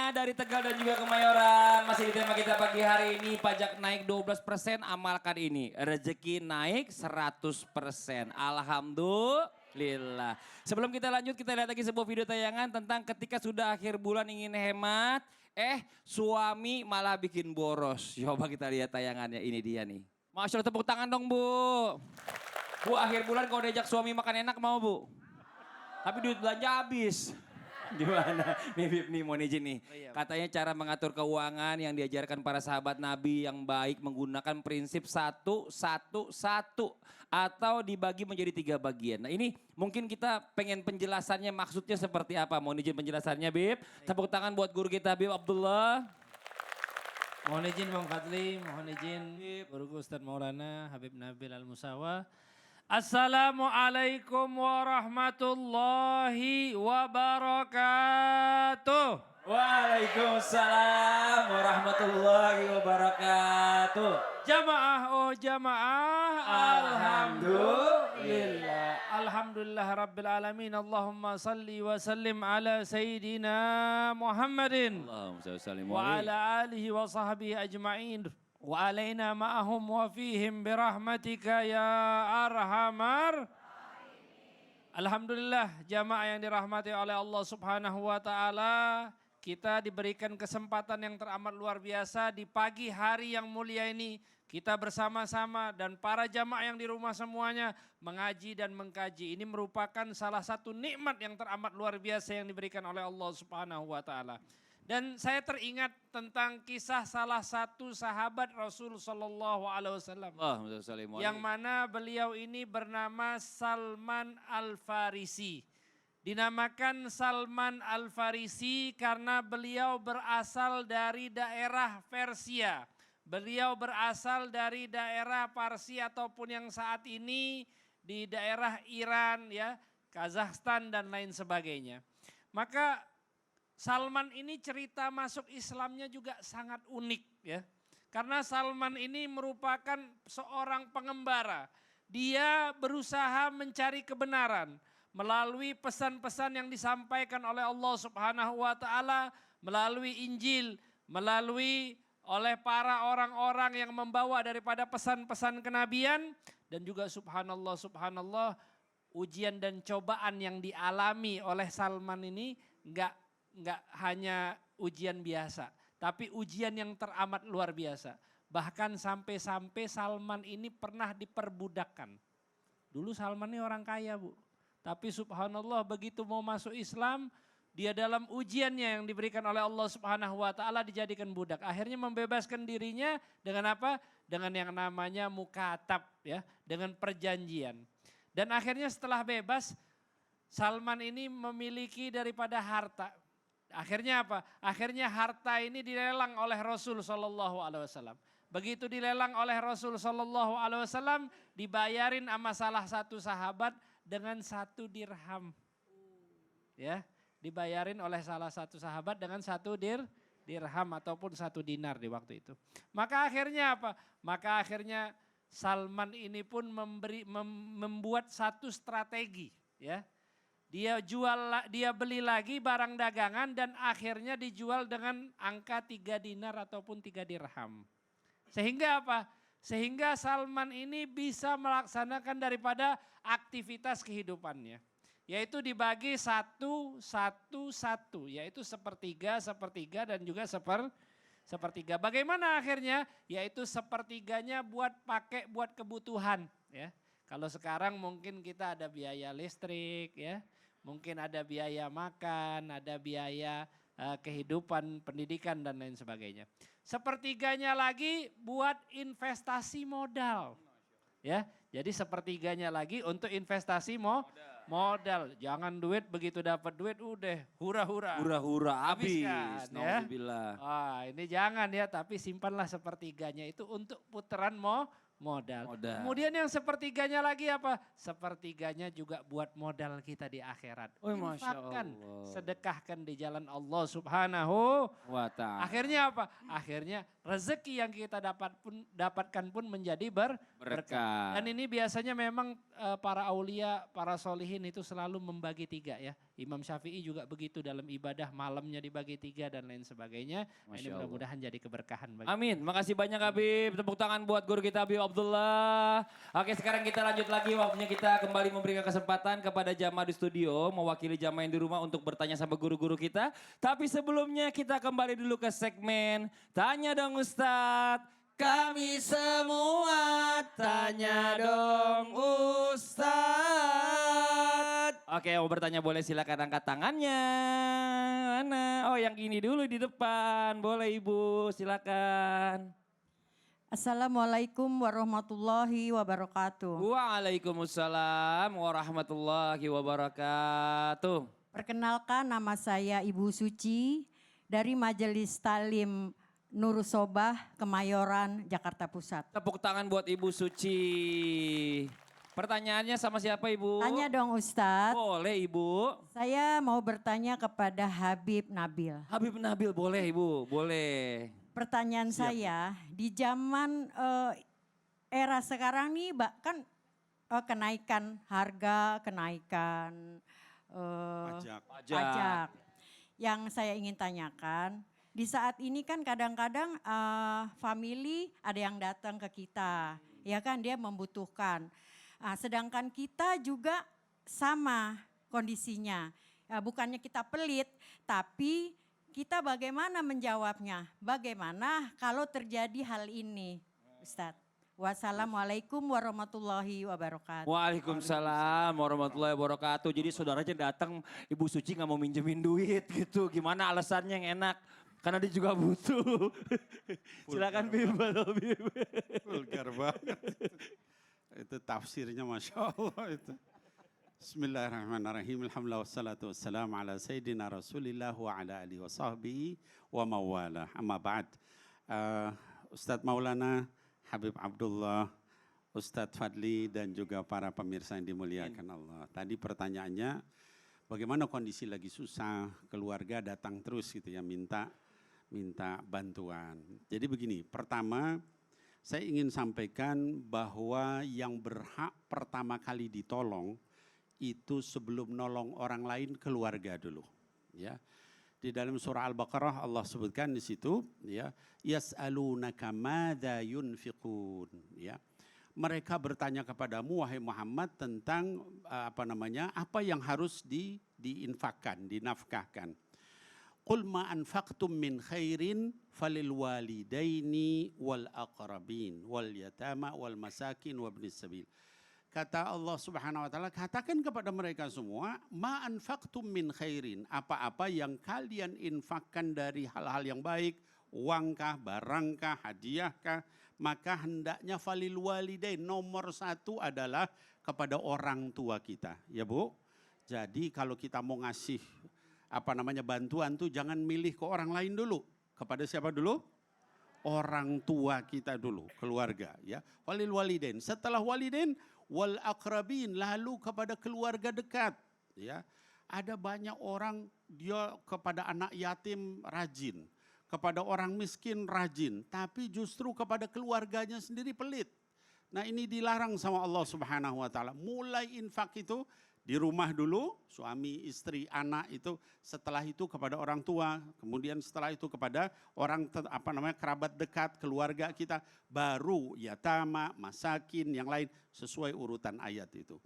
semuanya dari Tegal dan juga Kemayoran. Masih di tema kita pagi hari ini, pajak naik 12%, amalkan ini. Rezeki naik 100%. Alhamdulillah. Sebelum kita lanjut, kita lihat lagi sebuah video tayangan tentang ketika sudah akhir bulan ingin hemat, suami malah bikin boros. Coba kita lihat tayangannya, ini dia nih. Masya Allah, tepuk tangan dong Bu. Bu, akhir bulan kalau diajak suami makan enak mau Bu? Tapi duit belanja habis. Gimana? Nih Bib nih mau izin nih. Katanya cara mengatur keuangan yang diajarkan para sahabat Nabi yang baik menggunakan prinsip 1-1-1 atau dibagi menjadi 3 bagian. Nah ini mungkin kita pengen penjelasannya maksudnya seperti apa. Mau izin penjelasannya Bib. Tepuk tangan buat guru kita Bib Abdullah. Mohon izin Bang Fadli, mohon izin Guruku Ustadz Maulana Habib Nabil Al-Musawa. Assalamualaikum warahmatullahi wabarakatuh. Waalaikumsalam warahmatullahi wabarakatuh. Jamaah oh jamaah. Alhamdulillah. Alhamdulillah Rabbil Alamin. Allahumma salli wa sallim ala Sayyidina Muhammadin. Allahumma salli Wa ala alihi wa sahbihi ajma'in. Wa alaina ma'ahum wa fihim birahmatika ya arhamar. Alhamdulillah jamaah yang dirahmati oleh Allah Subhanahu wa taala, kita diberikan kesempatan yang teramat luar biasa di pagi hari yang mulia ini. Kita bersama-sama dan para jamaah yang di rumah semuanya mengaji dan mengkaji. Ini merupakan salah satu nikmat yang teramat luar biasa yang diberikan oleh Allah Subhanahu wa taala. Dan saya teringat tentang kisah salah satu sahabat Rasul Sallallahu Alaihi Wasallam. Yang mana beliau ini bernama Salman Al-Farisi. Dinamakan Salman Al-Farisi karena beliau berasal dari daerah Persia. Beliau berasal dari daerah Parsi ataupun yang saat ini di daerah Iran, ya, Kazakhstan dan lain sebagainya. Maka Salman ini cerita masuk Islamnya juga sangat unik ya. Karena Salman ini merupakan seorang pengembara. Dia berusaha mencari kebenaran melalui pesan-pesan yang disampaikan oleh Allah Subhanahu wa taala, melalui Injil, melalui oleh para orang-orang yang membawa daripada pesan-pesan kenabian, dan juga subhanallah ujian dan cobaan yang dialami oleh Salman ini enggak hanya ujian biasa, tapi ujian yang teramat luar biasa. Bahkan sampai-sampai Salman ini pernah diperbudakkan. Dulu Salman ini orang kaya Bu, tapi subhanallah begitu mau masuk Islam, dia dalam ujiannya yang diberikan oleh Allah Subhanahu wa taala dijadikan budak. Akhirnya membebaskan dirinya dengan apa? Dengan yang namanya mukatab ya, dengan perjanjian. Dan akhirnya setelah bebas, Salman ini memiliki daripada harta. Akhirnya apa? Akhirnya harta ini dilelang oleh Rasul Sallallahu Alaihi Wasallam. Begitu dilelang oleh Rasul Sallallahu Alaihi Wasallam, dibayarin sama salah satu sahabat dengan 1 dirham. Ya, dibayarin oleh salah satu sahabat dengan 1 dirham ataupun 1 dinar di waktu itu. Maka akhirnya apa? Maka akhirnya Salman ini pun membuat satu strategi, ya. Dia beli lagi barang dagangan dan akhirnya dijual dengan angka 3 dinar ataupun 3 dirham. Sehingga apa? Sehingga Salman ini bisa melaksanakan daripada aktivitas kehidupannya. Yaitu dibagi 1-1-1, yaitu sepertiga dan juga sepertiga. Bagaimana akhirnya? Yaitu sepertiganya buat kebutuhan, ya. Kalau sekarang mungkin kita ada biaya listrik ya, mungkin ada biaya makan, ada biaya kehidupan, pendidikan dan lain sebagainya. Sepertiganya lagi buat investasi modal. Ya, jadi sepertiganya lagi untuk investasi modal. Jangan duit begitu dapat duit udah hura-hura. Hura-hura habis. Kan, ya. Ini jangan ya, tapi simpanlah sepertiganya itu untuk putaran modal. Kemudian yang sepertiganya lagi apa? Sepertiganya juga buat modal kita di akhirat. Infakkan, sedekahkan di jalan Allah Subhanahu wa ta'ala. Akhirnya apa? Akhirnya rezeki yang kita dapatkan pun menjadi berkah. Dan ini biasanya memang para aulia, para solihin itu selalu membagi 3 ya. Imam Syafi'i juga begitu dalam ibadah malamnya dibagi 3 dan lain sebagainya. Ini Masya Allah. mudah-mudahan jadi keberkahan bagi Amin. Makasih banyak Habib. Tepuk tangan buat guru kita Habib Abdullah. Oke, sekarang kita lanjut lagi. Waktunya kita kembali memberikan kesempatan kepada jamaah di studio, mewakili jamaah yang di rumah untuk bertanya sama guru-guru kita. Tapi sebelumnya kita kembali dulu ke segmen Tanya Dong Ustadz. Kami semua tanya dong Ustadz. Oke, mau bertanya boleh silakan angkat tangannya. Mana? Oh, yang ini dulu di depan. Boleh Ibu, silakan. Assalamualaikum warahmatullahi wabarakatuh. Waalaikumsalam warahmatullahi wabarakatuh. Perkenalkan, nama saya Ibu Suci dari Majelis Talim Nurusobah, Kemayoran, Jakarta Pusat. Tepuk tangan buat Ibu Suci. Pertanyaannya sama siapa Ibu? Tanya dong Ustadz, Boleh Ibu. saya mau bertanya kepada Habib Nabil. Habib Nabil boleh Ibu, boleh. Pertanyaan saya, di zaman era sekarang nih kan kenaikan harga, kenaikan pajak. Yang saya ingin tanyakan, di saat ini kan kadang-kadang family ada yang datang ke kita, ya kan dia membutuhkan. Sedangkan kita juga sama kondisinya. Bukannya kita pelit, tapi kita bagaimana menjawabnya? Bagaimana kalau terjadi hal ini, Ustadz? Wassalamualaikum warahmatullahi wabarakatuh. Waalaikumsalam warahmatullahi wabarakatuh. Jadi saudaranya datang, Ibu Suci nggak mau minjemin duit gitu. Gimana alasannya yang enak? Karena dia juga butuh. Silakan Bib. Vulgar banget. Itu tafsirnya Masya Allah itu. Bismillahirrahmanirrahim. Alhamdulillah wassalatu wassalamu ala sayyidina rasulillah wa ala alihi wa sahbihi wa mawala. Amma ba'd. Ustadz Maulana, Habib Abdullah, Ustadz Fadli dan juga para pemirsa yang dimuliakan Allah. Tadi pertanyaannya bagaimana kondisi lagi susah, keluarga datang terus gitu ya minta bantuan. Jadi begini, pertama saya ingin sampaikan bahwa yang berhak pertama kali ditolong itu sebelum nolong orang lain keluarga dulu, ya. Di dalam surah Al-Baqarah Allah sebutkan di situ, ya, yas'alunaka madza yunfiqun, ya. Mereka bertanya kepadamu wahai Muhammad tentang apa yang harus diinfakkan, dinafkahkan. Qul ma anfaqtum min khairin falil walidaini wal aqrabin wal yatama wal masakin wa ibnis sabil. Kata Allah Subhanahu wa taala, katakan kepada mereka semua, ma anfaqtum min khairin, apa-apa yang kalian infakkan dari hal-hal yang baik, uangkah, barangkah, hadiahkah, maka hendaknya falil walidain, nomor satu adalah kepada orang tua kita, ya Bu. Jadi kalau kita mau ngasih bantuan tuh jangan milih ke orang lain dulu. Kepada siapa dulu? Orang tua kita dulu, keluarga, ya. Walil walidain. Setelah walidain wal aqrabin, lalu kepada keluarga dekat, ya. Ada banyak orang dia kepada anak yatim rajin, kepada orang miskin rajin, tapi justru kepada keluarganya sendiri pelit. Nah, ini dilarang sama Allah Subhanahu wa taala. Mulai infak itu di rumah dulu, suami, istri, anak itu, setelah itu kepada orang tua, kemudian setelah itu kepada orang kerabat dekat, keluarga kita, baru yatama, masakin, yang lain sesuai urutan ayat itu.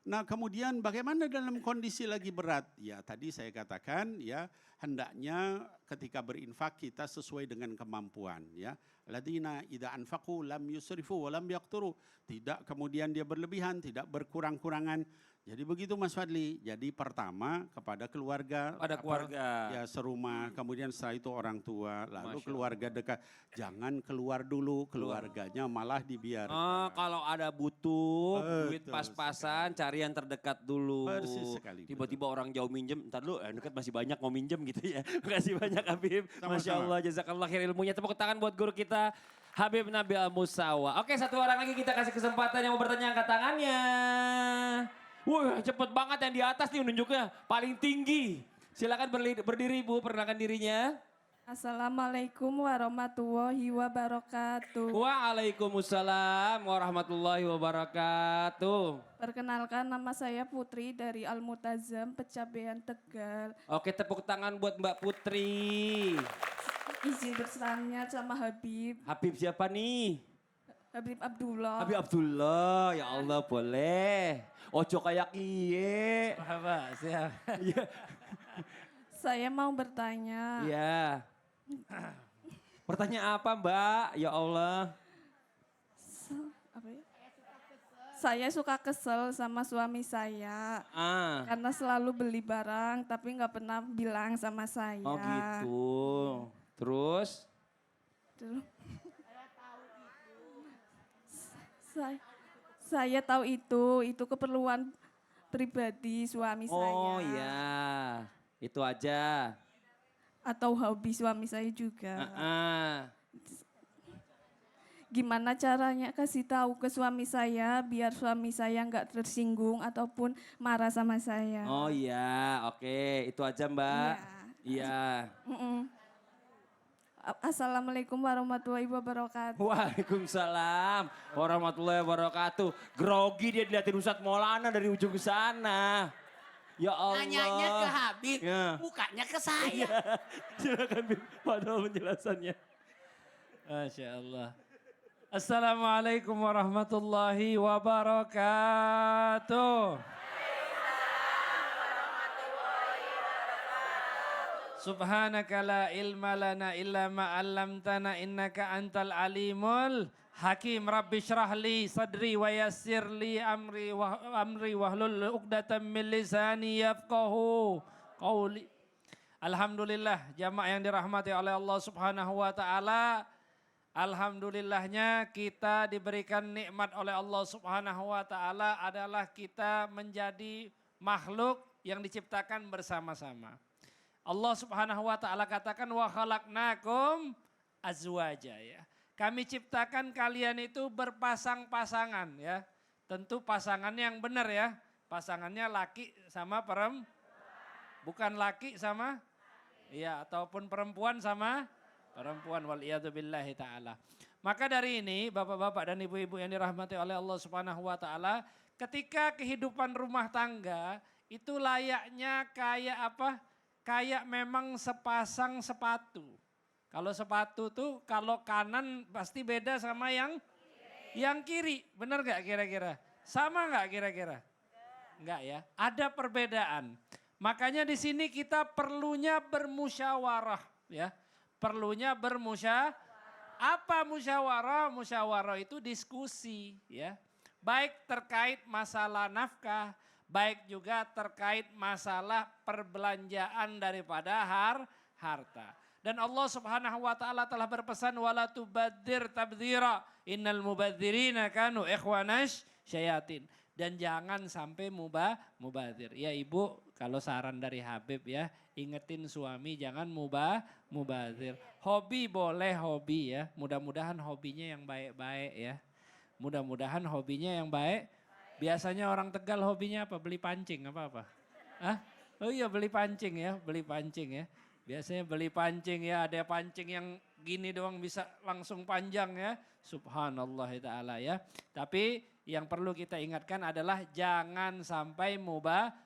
Nah, kemudian bagaimana dalam kondisi lagi berat? Ya, tadi saya katakan ya, hendaknya ketika berinfak kita sesuai dengan kemampuan, ya. Ladina idza anfaqu lam yusrifu wa lam yaqturu. Tidak kemudian dia berlebihan, tidak berkurang-kurangan. Jadi begitu Mas Fadli. Jadi pertama kepada keluarga. Pada keluarga. Ya serumah, kemudian setelah itu orang tua, lalu keluarga dekat. Jangan keluar dulu, keluarganya malah dibiarkan. Kalau ada butuh, duit Betul pas-pasan, cari yang terdekat dulu. Persis sekali, Tiba-tiba orang jauh minjem, ntar dulu dekat masih banyak mau minjem gitu ya. Makasih banyak Habib. Sama-sama. Masya Allah, jazakallah khair ilmunya. Tepuk tangan buat guru kita, Habib Nabil Musawa. Oke, satu orang lagi kita kasih kesempatan yang mau bertanya, angkat tangannya. Wah, cepet banget yang di atas nih nunjuknya, paling tinggi. Silakan berdiri Bu, perkenalkan dirinya. Assalamualaikum warahmatullahi wabarakatuh. Waalaikumsalam warahmatullahi wabarakatuh. Perkenalkan, nama saya Putri dari Al-Mutazam, Pecabean, Tegal. Oke, tepuk tangan buat Mbak Putri. Izin bertanya sama Habib Siapa nih? Abdullah. Habib Abdullah, ya Allah boleh. Ojo kayak iye. Apa? Siap. Iya. Saya mau bertanya, Iya. Pertanyaan apa Mbak? Ya Allah. apa ya? Saya suka kesel sama suami saya Ah. karena selalu beli barang tapi nggak pernah bilang sama saya. Oh gitu. Terus? Terus- Saya tahu itu keperluan pribadi suami saya. Oh iya. Itu aja. Atau hobi suami saya juga. Ah. Gimana caranya kasih tahu ke suami saya biar suami saya nggak tersinggung ataupun marah sama saya. Oh iya, oke. Itu aja Mbak. Iya. Mm-mm. Assalamualaikum warahmatullahi wabarakatuh. Waalaikumsalam warahmatullahi wabarakatuh. Grogi dia dilihatin Ustadz Maulana dari ujung ke sana. Ya Allah. Nanyanya ke Habib, Ya. mukanya ke saya. Silakan Bib, padahal penjelasannya. Masya Allah. Assalamualaikum warahmatullahi wabarakatuh. Subhanaka la ilma lana illa ma 'allamtana innaka antal alimul hakim. Rabbi syrah li sadri wa yassir li amri wahlul 'uqdatam min lisani yafqahu qawli. Alhamdulillah jamaah yang dirahmati oleh Allah Subhanahu wa taala. Alhamdulillahnya kita diberikan nikmat oleh Allah Subhanahu wa taala adalah kita menjadi makhluk yang diciptakan bersama-sama. Allah Subhanahu wa taala katakan wa khalaqnakum azwaja ya. Kami ciptakan kalian itu berpasang-pasangan ya. Tentu pasangan yang benar ya. Pasangannya laki sama perempuan. Bukan laki sama iya ataupun perempuan sama perempuan waliyadzubillahi taala. Maka dari ini Bapak-bapak dan Ibu-ibu yang dirahmati oleh Allah Subhanahu wa taala, ketika kehidupan rumah tangga itu layaknya kayak apa? Kayak memang sepasang sepatu. Kalau sepatu tuh kalau kanan pasti beda sama yang kiri. Benar gak kira-kira? Sama gak kira-kira? Enggak ya, ada perbedaan. Makanya di sini kita perlunya bermusyawarah ya. Perlunya Apa musyawarah? Musyawarah itu diskusi ya. Baik terkait masalah nafkah, baik juga terkait masalah perbelanjaan daripada harta. Dan Allah Subhanahu wa taala telah berpesan wala tubadzir tabdzira innal mubadzirina kanu ikhwanash syayatin. Dan jangan sampai mubadzir. Ya Ibu, kalau saran dari Habib ya, ingetin suami jangan mubadzir. Hobi boleh hobi ya. Mudah-mudahan hobinya yang baik-baik ya. Mudah-mudahan hobinya yang baik. Biasanya orang Tegal hobinya apa? Beli pancing apa-apa? Hah? Oh iya beli pancing ya, beli pancing ya. Biasanya beli pancing ya, ada pancing yang gini doang bisa langsung panjang ya. Subhanallah ta'ala ya. Tapi yang perlu kita ingatkan adalah jangan sampai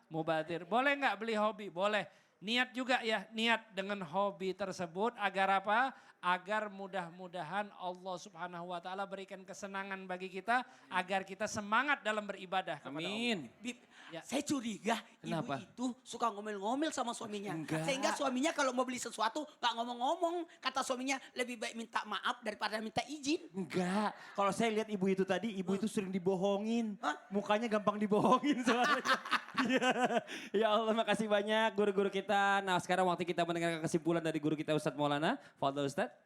mubadzir. Boleh nggak beli hobi? Boleh. Niat juga ya, niat dengan hobi tersebut agar apa? Agar mudah-mudahan Allah Subhanahu wa taala berikan kesenangan bagi kita agar kita semangat dalam beribadah kepada Allah. Amin. Bib, Ya. saya curiga Kenapa? ibu itu suka ngomel-ngomel sama suaminya. Enggak. Sehingga suaminya kalau mau beli sesuatu gak ngomong-ngomong. Kata suaminya lebih baik minta maaf daripada minta izin. Enggak, kalau saya lihat ibu itu tadi, ibu itu sering dibohongin. Hah? Mukanya gampang dibohongin soalnya. Iya. Ya Allah, makasih banyak guru-guru kita. Nah sekarang waktu kita mendengarkan kesimpulan dari guru kita Ustadz Maulana. Fadhil Ustadz.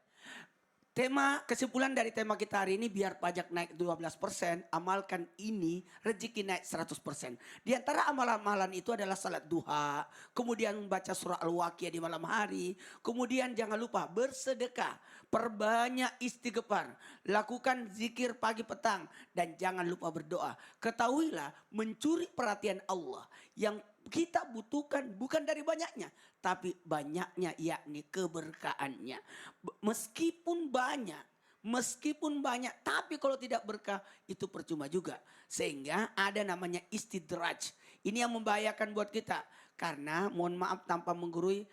Kesimpulan dari tema kita hari ini biar pajak naik 12%, amalkan ini rezeki naik 100%. Di antara amalan-amalan itu adalah salat duha, kemudian membaca surah Al-Waqiah di malam hari, kemudian jangan lupa bersedekah, perbanyak istighfar, lakukan zikir pagi petang dan jangan lupa berdoa. Ketahuilah mencuri perhatian Allah yang kita butuhkan bukan dari banyaknya, tapi banyaknya yakni keberkahannya. Meskipun banyak, tapi kalau tidak berkah itu percuma juga. Sehingga ada namanya istidraj. Ini yang membahayakan buat kita. Karena mohon maaf tanpa menggurui,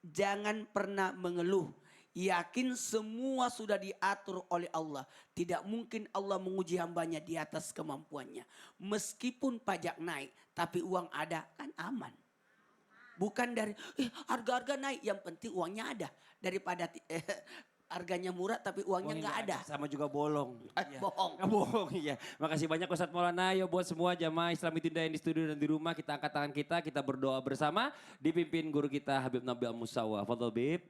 jangan pernah mengeluh. Yakin semua sudah diatur oleh Allah. Tidak mungkin Allah menguji hambanya di atas kemampuannya. Meskipun pajak naik, tapi uang ada kan aman. Bukan dari harga-harga naik, yang penting uangnya ada. Daripada harganya murah tapi uangnya nggak ada. Sama juga bolong. Bohong. Bohong, iya. Makasih banyak Ustadz Maulana. Yo buat semua jamaah Islam Tinda yang di studio dan di rumah, kita angkat tangan kita berdoa bersama. Dipimpin guru kita Habib Nabil Musawa. Fadhol Bib.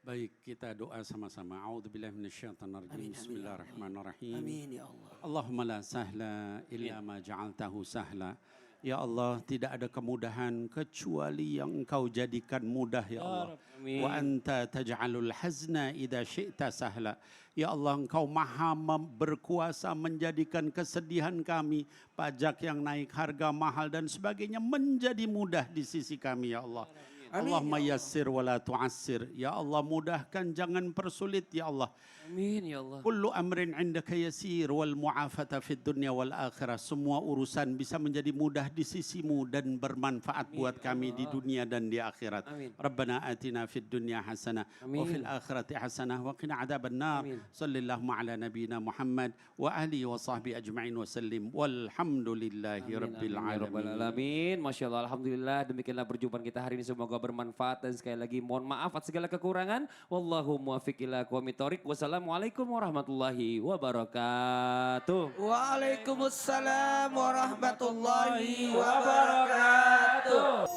Baik, kita doa sama-sama. A'udzubillahi minasyaitonir rajim. Bismillahirrahmanirrahim. Amin ya Allah. Allahumma la sahla illa ma ja'altahu sahla. Ya Allah, tidak ada kemudahan kecuali yang Engkau jadikan mudah ya Allah. Amin. Wa anta taj'alul hazna idza syi'ta sahla. Ya Allah, Engkau maha berkuasa menjadikan kesedihan kami, pajak yang naik, harga mahal dan sebagainya menjadi mudah di sisi kami ya Allah. Amin, Allahumma ya Allah. yassir wa la tu'assir. Ya Allah, mudahkan, jangan persulit ya Allah. Amin ya Allah. Kullu amrin indaka yasir wal mu'afata fid dunya wal akhirah. Semua urusan bisa menjadi mudah di sisimu dan bermanfaat buat kami di dunia dan di akhirat. Amin. Rabbana atina fid dunya hasanah wa Amin. fil akhirati hasanah wa qina adzaban nar. Amin. Sallallahu ala nabiyyina Muhammad wa alihi wa sahbihi ajma'in wa sallim. Walhamdulillahi rabbil Amin, ya Rabbal alamin. alamin. Masya Allah, Alhamdulillah. Demikianlah perjumpaan kita hari ini. Semoga bermanfaat. Dan sekali lagi mohon maaf atas segala kekurangan. Wallahu muwaffiq ila aqwamit thoriq. Wassalamualaikum warahmatullahi wabarakatuh. Waalaikumsalam warahmatullahi wabarakatuh.